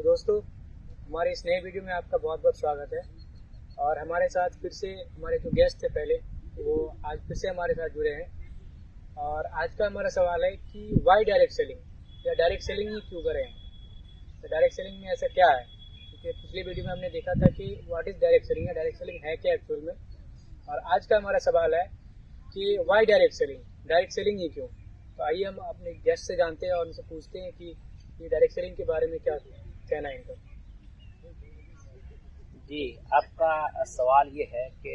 तो दोस्तों, हमारे इस नए वीडियो में आपका बहुत बहुत स्वागत है। और हमारे साथ फिर से हमारे जो गेस्ट थे पहले, वो आज फिर से हमारे साथ जुड़े हैं। और आज का हमारा सवाल है कि वाई डायरेक्ट सेलिंग, या डायरेक्ट सेलिंग ही क्यों करें। तो डायरेक्ट सेलिंग में ऐसा क्या है, क्योंकि पिछले वीडियो में हमने देखा था कि व्हाट इज़ डायरेक्ट सेलिंग, या डायरेक्ट सेलिंग है क्या एक्चुअल में। और आज का हमारा सवाल है कि why direct selling, direct selling ही क्यों। तो आइए हम अपने गेस्ट से जानते हैं और उनसे पूछते हैं कि ये डायरेक्ट सेलिंग के बारे में क्या कहना है इनका। जी, आपका सवाल ये है कि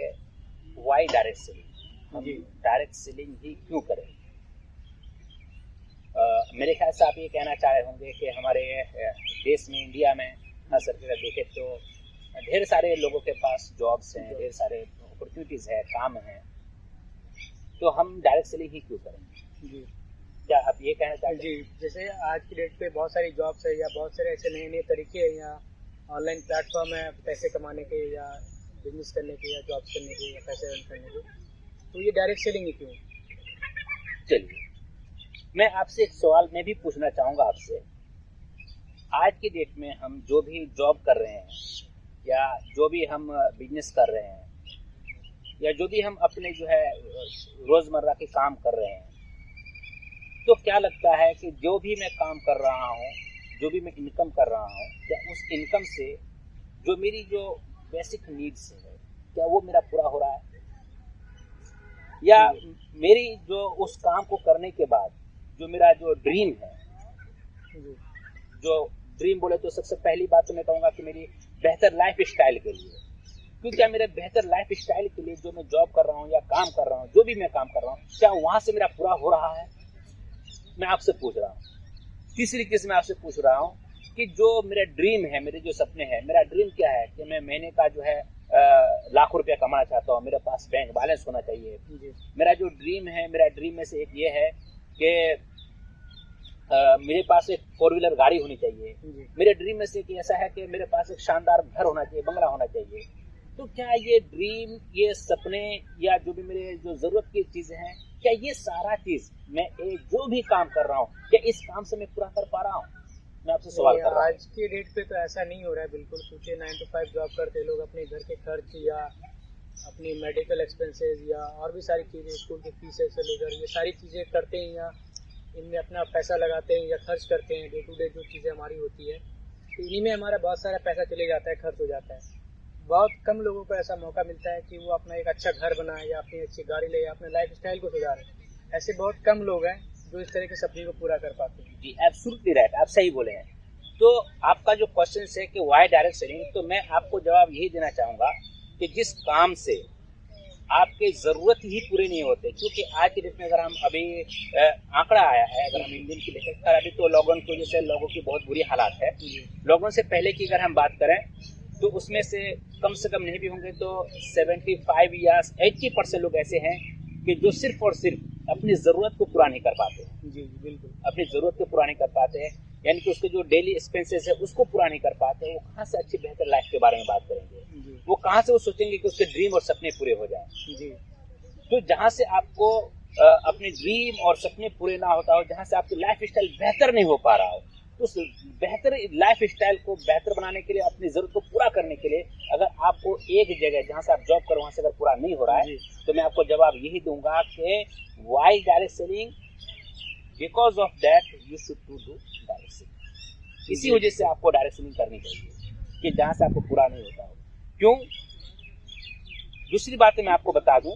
वाई डायरेक्ट सेलिंग, हम डायरेक्ट सेलिंग ही क्यों करें। मेरे ख्याल से आप ये कहना चाह रहे होंगे कि हमारे देश में, इंडिया में खास करके देखें तो ढेर सारे लोगों के पास जॉब्स हैं, ढेर सारे अपॉर्चुनिटीज़ है, काम हैं, तो हम डायरेक्ट सेलिंग ही क्यों करें। जी, क्या आप ये कहना चाहते हैं? जी, जैसे आज की डेट पे बहुत सारी जॉब्स है, या बहुत सारे ऐसे नए नए तरीके हैं, या ऑनलाइन प्लेटफॉर्म है पैसे कमाने के, या बिजनेस करने के, या जॉब्स करने के, या पैसे अर्न करने के। तो ये डायरेक्ट सेलिंग ही क्यों। चलिए, मैं आपसे एक सवाल मैं भी पूछना चाहूँगा आपसे। आज की डेट में हम जो भी जॉब कर रहे हैं, या जो भी हम बिजनेस कर रहे हैं, या जो भी हम अपने जो है रोज़मर्रा के काम कर रहे हैं, तो क्या लगता है कि जो भी मैं काम कर रहा हूँ, जो भी मैं इनकम कर रहा हूँ, क्या उस इनकम से जो मेरी जो बेसिक नीड्स है, क्या वो मेरा पूरा हो रहा है, या मेरी जो उस काम को करने के बाद जो मेरा जो ड्रीम है, जो ड्रीम बोले तो सबसे पहली बात तो मैं कहूँगा कि मेरी बेहतर लाइफ स्टाइल के लिए, क्योंकि क्या मेरे बेहतर लाइफ स्टाइल के लिए जो मैं जॉब कर रहा हूँ या काम कर रहा हूँ, जो भी मैं काम कर रहा हूँ, क्या वहाँ से मेरा पूरा हो रहा है, मैं आपसे पूछ रहा हूँ। तीसरी चीज मैं आपसे पूछ रहा हूँ कि जो मेरा ड्रीम है, मेरे जो सपने हैं, मेरा ड्रीम क्या है कि मैं महीने का जो है लाखों रुपया कमाना चाहता हूँ, मेरे पास बैंक बैलेंस होना चाहिए। मेरा जो ड्रीम है, मेरा ड्रीम में से एक ये है कि मेरे पास एक 4 व्हीलर गाड़ी होनी चाहिए। मेरे ड्रीम में से एक ऐसा है कि मेरे पास एक शानदार घर होना चाहिए, बंगला होना चाहिए। तो क्या ये ड्रीम, ये सपने, या जो भी मेरे जो जरूरत की चीजें हैं, क्या ये सारा चीज मैं जो भी काम कर रहा हूँ, क्या इस काम से मैं पूरा कर पा रहा हूँ? मैं आपसे सवाल कर रहा हूँ। आज की डेट पे तो ऐसा नहीं हो रहा है बिल्कुल, क्योंकि 9 to 5 जॉब करते लोग अपने घर के खर्च, या अपनी मेडिकल एक्सपेंसेस, या और भी सारी चीज़ें, स्कूल की फीसें से लेकर ये सारी चीज़ें करते हैं, या इनमें अपना पैसा लगाते हैं या खर्च करते हैं। डे टू डे जो चीज़ें हमारी होती है, तो इन्हीं में हमारा बहुत सारा पैसा चले जाता है, खर्च हो जाता है। बहुत कम लोगों को ऐसा मौका मिलता है कि वो अपना एक अच्छा घर बनाए, या अपनी अच्छी गाड़ी ले, या अपने लाइफ स्टाइल को सुधारें। ऐसे बहुत कम लोग हैं जो इस तरह के सपने को पूरा कर पाते हैं। जी, एब्सोल्युटली राइट, आप सही बोले हैं। तो आपका जो क्वेश्चन है कि व्हाई डायरेक्ट सेलिंग, तो मैं आपको जवाब यही देना चाहूँगा कि जिस काम से आपके ज़रूरत ही पूरे नहीं होते, क्योंकि आज की डेट में अगर हम अभी आंकड़ा आया है, अगर हम इंडियन की देखें, अभी तो लॉकडाउन की वजह से लोगों की बहुत बुरी हालात है। लॉकडाउन से पहले की अगर हम बात करें तो उसमें से कम नहीं भी होंगे तो 75 या 80% लोग ऐसे हैं कि जो सिर्फ और सिर्फ अपनी ज़रूरत को पूरा नहीं कर पाते। जी बिल्कुल, अपनी ज़रूरत को पूरा नहीं कर पाते हैं, यानी कि उसके जो डेली एक्सपेंसेस है उसको पूरा नहीं कर पाते हैं। वो कहाँ से अच्छी बेहतर लाइफ के बारे में बात करेंगे, वो कहाँ से वो सोचेंगे कि उसके ड्रीम और सपने पूरे हो जाएं। जी, तो जहाँ से आपको अपने ड्रीम और सपने पूरे ना होता हो, जहाँ से आपकी लाइफ स्टाइल बेहतर नहीं हो पा रहा हो, तो उस बेहतर लाइफ स्टाइल को बेहतर बनाने के लिए, अपनी ज़रूरत को पूरा करने के लिए, अगर आपको एक जगह जहाँ से आप जॉब करो वहाँ से अगर पूरा नहीं हो रहा है, तो मैं आपको जवाब यही दूंगा कि why direct selling, because of that you should to do direct selling. इसी वजह से आपको डायरेक्ट सेलिंग करनी चाहिए कि जहाँ से आपको पूरा नहीं होता हो। क्यों? दूसरी बात मैं आपको बता दूं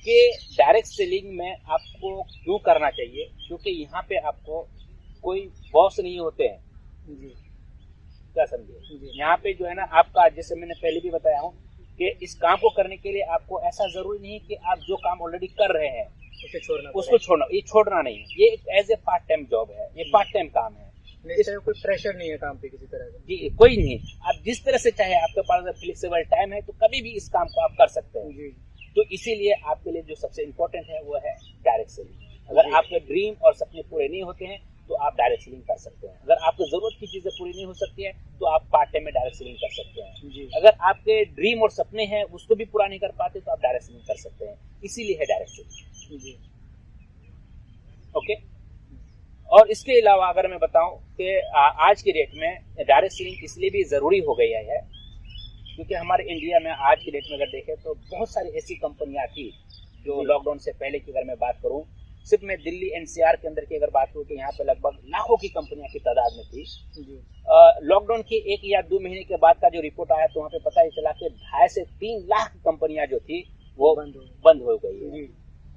कि डायरेक्ट सेलिंग में आपको क्यों करना चाहिए, क्योंकि यहाँ पे आपको कोई बॉस नहीं होते हैं। जी, क्या समझे? यहाँ पे जो है ना, आपका, जैसे मैंने पहले भी बताया हूँ कि इस काम को करने के लिए आपको ऐसा जरूरी नहीं कि आप जो काम ऑलरेडी कर रहे हैं उसको छोड़ना, ये छोड़ना नहीं है। ये as a part time job है, ये पार्ट टाइम काम है। कोई प्रेशर नहीं है काम पे किसी तरह का। जी, कोई नहीं। आप जिस तरह से चाहे, आपके पास फ्लेक्सिबल टाइम है, तो कभी भी इस काम को आप कर सकते हैं। जी, तो इसीलिए आपके लिए जो सबसे इम्पोर्टेंट है वो है डायरेक्ट सेलिंग। अगर आपके ड्रीम और सपने पूरे नहीं होते हैं तो आप डायरेक्ट सेलिंग कर सकते हैं। अगर आपको जरूरत की चीजें पूरी नहीं हो सकती है तो आप पार्ट टाइम में डायरेक्ट सेलिंग कर सकते हैं। अगर आपके ड्रीम और सपने हैं उसको भी पूरा नहीं कर पाते तो आप डायरेक्ट सेलिंग कर सकते हैं। इसीलिए है डायरेक्ट सेलिंग। जी, ओके। और इसके अलावा अगर मैं बताऊं कि आज की डेट में डायरेक्ट सेलिंग इसलिए भी ज़रूरी हो गई है क्योंकि हमारे इंडिया में आज की डेट में अगर देखें तो बहुत सारी ऐसी कंपनियां थी जो लॉकडाउन से पहले की अगर मैं बात करूं, सिर्फ मैं दिल्ली एनसीआर के अंदर की अगर बात करूं तो यहाँ पे लगभग लाखों की कंपनियां की तादाद में थी। लॉकडाउन के 1 या 2 महीने के बाद का जो रिपोर्ट आया तो वहाँ पे पता ही चला कि 2.5 से 3 लाख कंपनियां जो थी वो बंद हो गई है।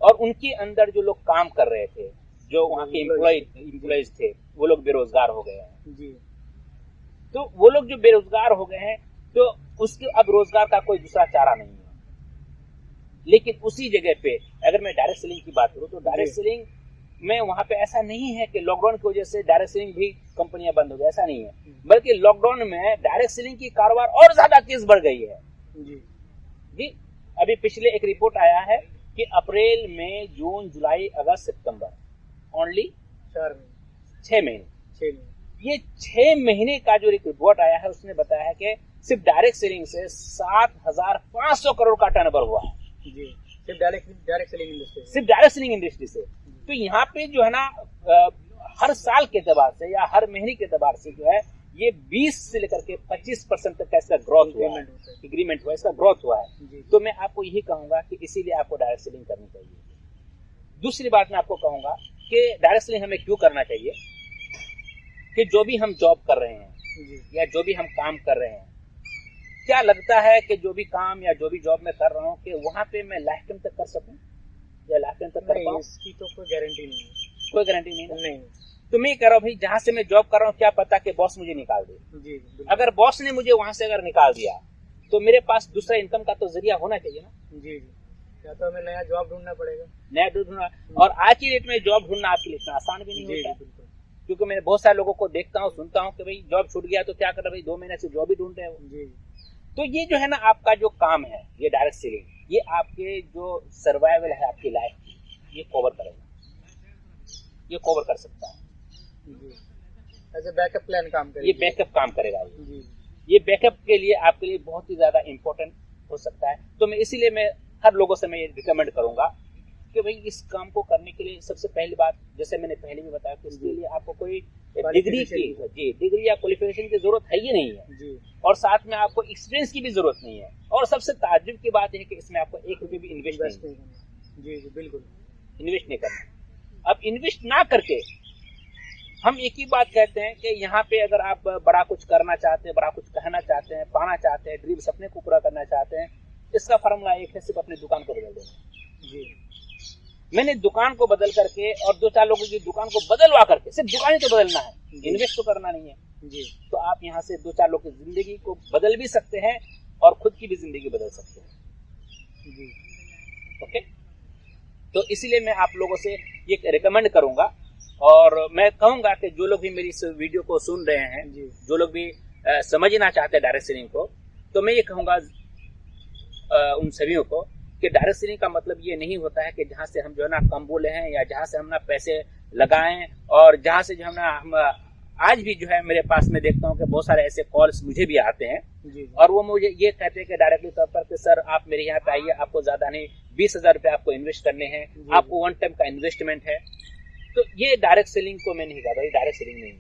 और उनके अंदर जो लोग काम कर रहे थे, जो वहाँ के एम्प्लॉयज थे, वो लोग बेरोजगार हो गए हैं। तो वो लोग जो बेरोजगार हो गए हैं तो उसके अब रोजगार का कोई दूसरा चारा नहीं है। लेकिन उसी जगह पे अगर मैं डायरेक्ट सेलिंग की बात करूं तो डायरेक्ट सेलिंग में वहां पे ऐसा नहीं है कि लॉकडाउन की वजह से डायरेक्ट सेलिंग भी कंपनियां बंद हो गई, ऐसा नहीं है, बल्कि लॉकडाउन में डायरेक्ट सेलिंग की कारोबार और ज्यादा तेज बढ़ गई है। जी अभी पिछले एक रिपोर्ट आया है कि अप्रैल, मई, जून, जुलाई, अगस्त, सितंबर ओनली 6 महीने, ये 6 महीने का जो रिपोर्ट आया है उसने बताया है कि सिर्फ डायरेक्ट सेलिंग से 7,500 करोड़ का टर्नओवर हुआ है। सिर्फ डायरेक्ट सेलिंग इंडस्ट्री से। तो यहाँ पे जो है ना हर साल के एतबार से या हर महीने के एतबार से जो है ये 20 से लेकर के 25% तक का इसका ग्रोथ हुआ है, इंक्रीमेंट हुआ है, इसका ग्रोथ हुआ है। तो मैं आपको यही कहूंगा कि इसीलिए आपको डायरेक्ट सेलिंग करनी चाहिए। दूसरी बात मैं आपको कहूंगा कि डायरेक्ट सेलिंग हमें क्यों करना चाहिए कि जो भी हम जॉब कर रहे हैं या जो भी हम काम कर रहे हैं, क्या लगता है कि जो भी काम या जो भी जॉब मैं कर रहा हूँ कि वहां पे मैं लाइफ टाइम तक कर सकूं या लाइफ टाइम तक कर पाऊं? इसकी तो कोई गारंटी नहीं है। कोई गारंटी नहीं। तो मैं कह रहा हूँ भाई, जहां से मैं जॉब कर रहा हूँ क्या पता कि बॉस मुझे निकाल दे। अगर बॉस ने मुझे वहां से अगर निकाल दिया तो मेरे पास दूसरा इनकम का तो जरिया होना चाहिए ना। जी या तो हमें नया जॉब ढूंढना पड़ेगा, नया जॉब ढूंढना। और आज की डेट में जॉब ढूंढना आपके लिए इतना आसान भी नहीं होता है, क्योंकि मैं बहुत सारे लोगों को देखता हूँ, सुनता हूँ कि भाई जॉब छूट गया तो क्या कर रहे भाई, 2 महीने से जॉब ही ढूंढ रहे हो। तो ये जो है ना आपका जो काम है, ये डायरेक्ट सेलिंग, ये आपके जो सर्वाइवल है आपकी लाइफ की, ये कवर करेगा, ये कवर कर सकता है। ऐसे बैकअप प्लान काम करेगा, ये बैकअप काम करेगा। ये बैकअप के लिए आपके लिए बहुत ही ज्यादा इंपॉर्टेंट हो सकता है। तो मैं इसीलिए मैं हर लोगों से मैं ये रिकमेंड करूंगा कि भाई इस काम को करने के लिए सबसे पहली बात, जैसे मैंने पहले भी बताया कि इसके लिए आपको कोई डिग्री या क्वालिफिकेशन की जरूरत है ही नहीं है, और साथ में आपको एक्सपीरियंस की भी जरूरत नहीं है। और सबसे ताज्जुब की बात है कि इसमें आपको 1 रुपये भी इन्वेस्ट नहीं करना। जी बिल्कुल इन्वेस्ट नहीं करना। अब इन्वेस्ट ना करके हम एक ही बात कहते हैं कि यहाँ पे अगर आप बड़ा कुछ करना चाहते हैं, बड़ा कुछ कहना चाहते हैं, पाना चाहते हैं, ड्रीम सपने को पूरा करना चाहते हैं, इसका फॉर्मूला एक है, सिर्फ अपनी दुकान को बदल देना। मैंने दुकान को बदल करके और 2-4 लोगों की दुकान को बदलवा करके, सिर्फ दुकान ही तो बदलना है, इन्वेस्ट तो करना नहीं है। तो आप यहाँ से 2-4 लोगों की जिंदगी को बदल भी सकते हैं और खुद की भी जिंदगी बदल सकते हैं। ओके, तो इसीलिए मैं आप लोगों से ये रिकमेंड करूंगा, और मैं कहूंगा कि जो लोग भी मेरी इस वीडियो को सुन रहे हैं, जो लोग भी समझना चाहते हैं डायरेक्ट सेलिंग को, तो मैं ये कहूंगा उन सभी को कि डायरेक्ट सेलिंग का मतलब ये नहीं होता है कि जहां से हम जो है ना कम बोले हैं, या जहां से हम ना पैसे लगाएं, और जहां से जो हम आज भी जो है मेरे पास में देखता हूं कि बहुत सारे ऐसे कॉल्स मुझे भी आते हैं, और वो मुझे ये कहते हैं कि डायरेक्टली तौर पर कि सर आप मेरे यहाँ पे आइए, आपको ज्यादा नहीं 20,000 रुपये आपको इन्वेस्ट करने हैं, आपको 1 टाइम का इन्वेस्टमेंट है। तो ये डायरेक्ट सेलिंग को मैं नहीं कहता, ये डायरेक्ट सेलिंग नहीं है।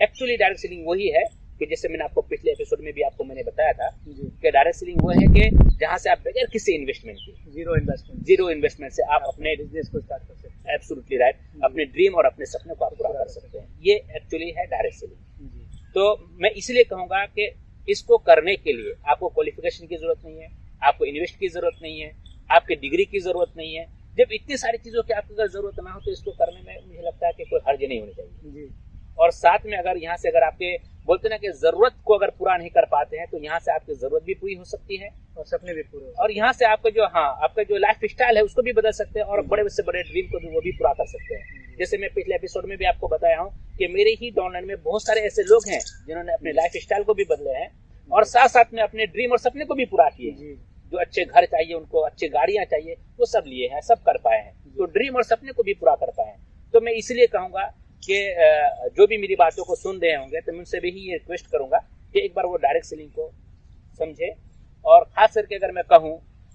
एक्चुअली डायरेक्ट सेलिंग वही है कि जैसे मैंने आपको पिछले एपिसोड में भी आपको मैंने बताया था कि डायरेक्ट सेलिंग वो है कि जहां से आप बगैर किसी इन्वेस्टमेंट के, जीरो इन्वेस्टमेंट से आप अपने बिजनेस को स्टार्ट कर सकते हैं। एब्सोल्युटली राइट, अपने ड्रीम और अपने सपने को आप पूरा कर सकते हैं। ये एक्चुअली है डायरेक्ट सेलिंग। तो मैं इसलिए कहूंगा कि इसको करने के लिए आपको क्वालिफिकेशन की जरूरत नहीं है, आपको इन्वेस्ट की जरूरत नहीं है, आपकी डिग्री की जरूरत नहीं है। जब इतनी सारी चीजों की आपको अगर जरूरत ना हो तो इसको करने में मुझे लगता है कि कोई हर्ज नहीं होनी चाहिए। और साथ में अगर यहाँ से अगर आपके बोलते ना कि जरूरत को अगर पूरा नहीं कर पाते हैं, तो यहाँ से आपकी जरूरत भी पूरी हो सकती है और सपने भी पूरे, और यहाँ से आपका जो आपका जो लाइफ स्टाइल है उसको भी बदल सकते हैं, और बड़े से बड़े ड्रीम को भी वो भी पूरा कर सकते हैं। जैसे मैं पिछले एपिसोड में भी आपको बताया हूँ कि मेरे ही डाउनलाइन में बहुत सारे ऐसे लोग हैं जिन्होंने अपने लाइफ स्टाइल को भी बदले हैं, और साथ साथ में अपने ड्रीम और सपने को भी पूरा किए हैं। जो अच्छे घर चाहिए उनको, अच्छे गाड़ियां चाहिए, वो सब लिए हैं, सब कर पाए हैं, तो ड्रीम और सपने को भी पूरा कर पाए हैं। तो मैं इसलिए कहूंगा कि जो भी मेरी बातों को सुन रहे होंगे तो मैं उनसे भी ये रिक्वेस्ट करूंगा कि एक बार वो डायरेक्ट सेलिंग को समझे। और खास करके अगर मैं कहूँ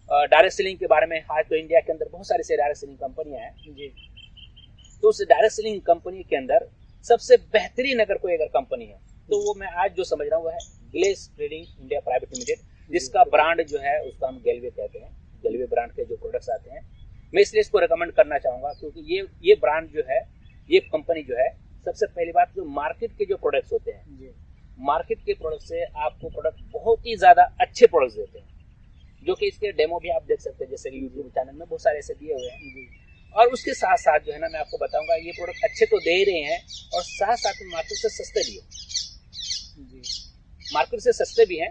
डायरेक्ट सेलिंग के बारे में, आज तो इंडिया के अंदर बहुत सारी से डायरेक्ट सेलिंग कंपनियां हैं, तो उस डायरेक्ट सेलिंग कंपनी के अंदर सबसे बेहतरीन अगर कोई अगर कंपनी है तो वो मैं आज जो समझ रहा हूँ वो है glace trading India private limited, जिसका ब्रांड जो है उसका हम गेलवे कहते हैं। गेलवे ब्रांड के जो प्रोडक्ट्स आते हैं, मैं इसलिए इसको रिकमेंड करना चाहूंगा क्योंकि ये ब्रांड जो है, ये कंपनी जो है, सबसे पहली बात जो मार्केट के जो प्रोडक्ट्स होते हैं, मार्केट के प्रोडक्ट से आपको प्रोडक्ट बहुत ही ज्यादा अच्छे प्रोडक्ट्स देते हैं, जो कि इसके डेमो भी आप देख सकते हैं, जैसे कि यूट्यूब चैनल में बहुत सारे ऐसे दिए हुए हैं। और उसके साथ साथ जो है ना, मैं आपको बताऊंगा ये प्रोडक्ट अच्छे तो दे ही रहे हैं और साथ साथ में मार्केट से सस्ते भी है, मार्केट से सस्ते भी हैं।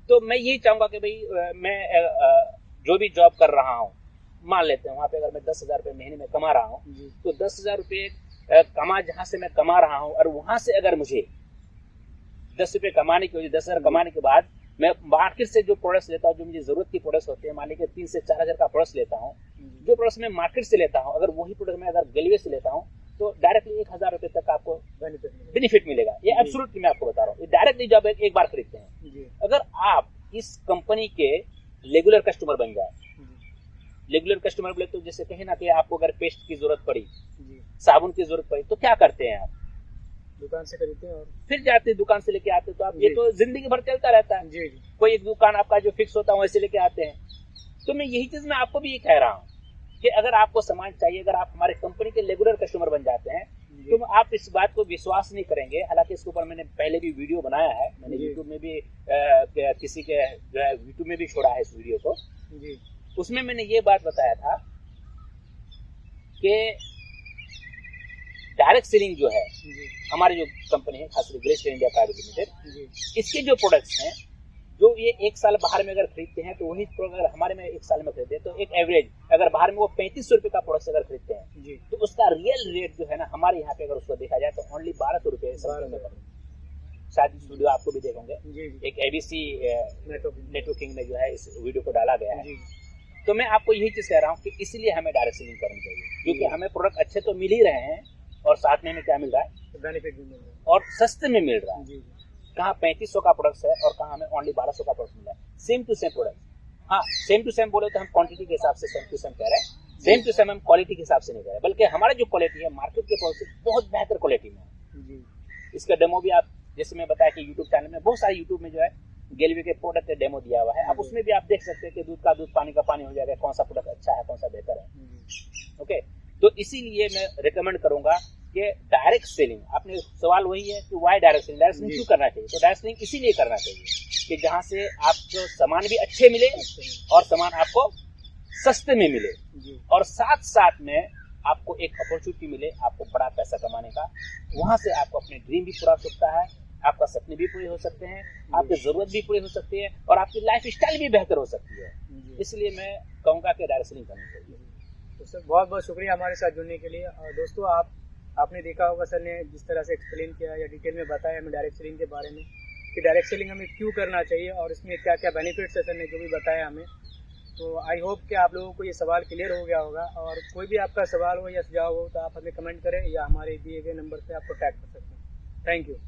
तो मैं यही चाहूंगा कि भाई मैं जो भी जॉब कर रहा हूँ, मान लेते हैं वहां पे अगर मैं 10,000 रुपये महीने में कमा रहा हूँ, तो 10,000 रुपये जहां से मैं कमा रहा हूँ और वहां से अगर मुझे 10 रुपये कमाने की वजह 10,000 कमाने के बाद मैं मार्केट से जो प्रोडक्ट्स लेता हूँ, जो मुझे जरूरत की प्रोडक्ट्स होते हैं, मान लीजिए 3 से 4 हजार का प्रोडक्ट्स लेता हूँ, जो प्रोडक्ट्स मैं मार्केट से लेता हूँ, अगर वही प्रोडक्ट मैं अगर गेलवे से लेता हूँ तो डायरेक्टली 1,000 रुपये तक आपको बेनिफिट मिलेगा। ये एब्सोल्युटली मैं आपको बता रहा हूँ, डायरेक्टली जब एक बार खरीदते हैं, अगर आप इस कंपनी के रेगुलर कस्टमर बन जाए, रेगुलर कस्टमर बोले तो जैसे कहीं ना कहीं आपको अगर पेस्ट की जरूरत पड़ी, साबुन की जरूरत पड़ी, तो क्या करते हैं आप? दुकान से खरीदते हैं और फिर जाते हैं दुकान से लेके आते हैं। तो आप ये तो जिंदगी भर चलता रहता है, कोई एक दुकान आपका जो फिक्स होता है वैसे लेके आते हैं। तो मैं यही चीज मैं आपको भी ये कह रहा हूँ कि अगर आपको सामान चाहिए, अगर आप हमारे कंपनी के रेगुलर कस्टमर बन जाते हैं तो आप इस बात को विश्वास नहीं करेंगे। हालांकि इसके ऊपर मैंने पहले भी वीडियो बनाया है, मैंने यूट्यूब में भी किसी के जो है यूट्यूब में भी छोड़ा है इस वीडियो को। उसमें मैंने ये बात बताया था कि डायरेक्ट सेलिंग जो है हमारी जो कंपनी है, खासकर ग्लेस इंडिया प्राइवेट लिमिटेड, इसके जो प्रोडक्ट्स हैं, जो ये 1 साल बाहर में अगर खरीदते हैं तो वही प्रोडक्ट अगर हमारे में 1 साल में खरीदते हैं तो एक एवरेज अगर बाहर में वो 3500 रुपये का प्रोडक्ट अगर खरीदते हैं तो उसका रियल रेट जो है ना हमारे यहाँ पे अगर उसको देखा जाए तो ओनली 1200 रुपये में। शायद इस वीडियो आपको भी देखेंगे, एक ABC नेटवर्किंग में जो है इस वीडियो को डाला गया है। तो मैं आपको यही चीज कह रहा हूँ कि इसलिए हमें डायरेक्ट सेलिंग करनी चाहिए, क्योंकि हमें प्रोडक्ट अच्छे तो मिल ही रहे हैं और साथ में हमें क्या मिल रहा है, बेनिफिट भी मिल रहा है और सस्ते में मिल रहा है। कहाँ 3500 का प्रोडक्ट है और कहाँ हमें ओनली 1200 का प्रोडक्ट मिल रहा है। सेम टू सेम प्रोडक्ट, हाँ सेम टू सेम बोले तो हम क्वांटिटी के हिसाब से सेम टू सेम कह रहे हैं, सेम टू सेम हम क्वालिटी के हिसाब से नहीं कह रहे, बल्कि हमारा जो क्वालिटी है मार्केट के प्रोडक्ट से बहुत बेहतर क्वालिटी में है। इसका डेमो भी आप, जैसे मैं बताया कि यूट्यूब चैनल में बहुत सारे यूट्यूब में जो है गेलवे के प्रोडक्ट का डेमो दिया हुआ है, आप उसमें भी आप देख सकते हैं कि दूध का दूध, पानी का पानी हो जाएगा, कौन सा प्रोडक्ट अच्छा है, कौन सा बेहतर है। ओके, तो इसीलिए मैं रिकमेंड करूंगा कि डायरेक्ट सेलिंग, आपने सवाल वही है कि why direct selling, direct selling क्यों करना चाहिए? तो डायरेक्ट सेलिंग इसीलिए करना चाहिए कि जहां से आपको सामान भी अच्छे मिले और सामान आपको सस्ते में मिले और साथ साथ में आपको एक अपॉर्चुनिटी मिले आपको बड़ा पैसा कमाने का। वहां से आपको अपने ड्रीम भी पूरा हो सकता है, आपका सपने भी पूरे हो सकते हैं, आपकी जरूरत भी पूरी हो सकती है और आपकी लाइफ स्टाइल भी बेहतर हो सकती है। इसलिए मैं कहूंगा कि डायरेक्ट सेलिंग करनी चाहिए। तो सर बहुत बहुत शुक्रिया हमारे साथ जुड़ने के लिए। और दोस्तों आपने देखा होगा सर ने जिस तरह से एक्सप्लेन किया या डिटेल में बताया हमें डायरेक्ट सेलिंग के बारे में कि डायरेक्ट सेलिंग हमें क्यों करना चाहिए और इसमें क्या क्या बेनिफिट्स है, सर ने जो भी बताया हमें। तो आई होप कि आप लोगों को ये सवाल क्लियर हो गया होगा और कोई भी आपका सवाल हो या सुझाव हो तो आप हमें कमेंट करें या हमारे दिए गए नंबर पर आपको टैग कर सकते हैं। Thank you.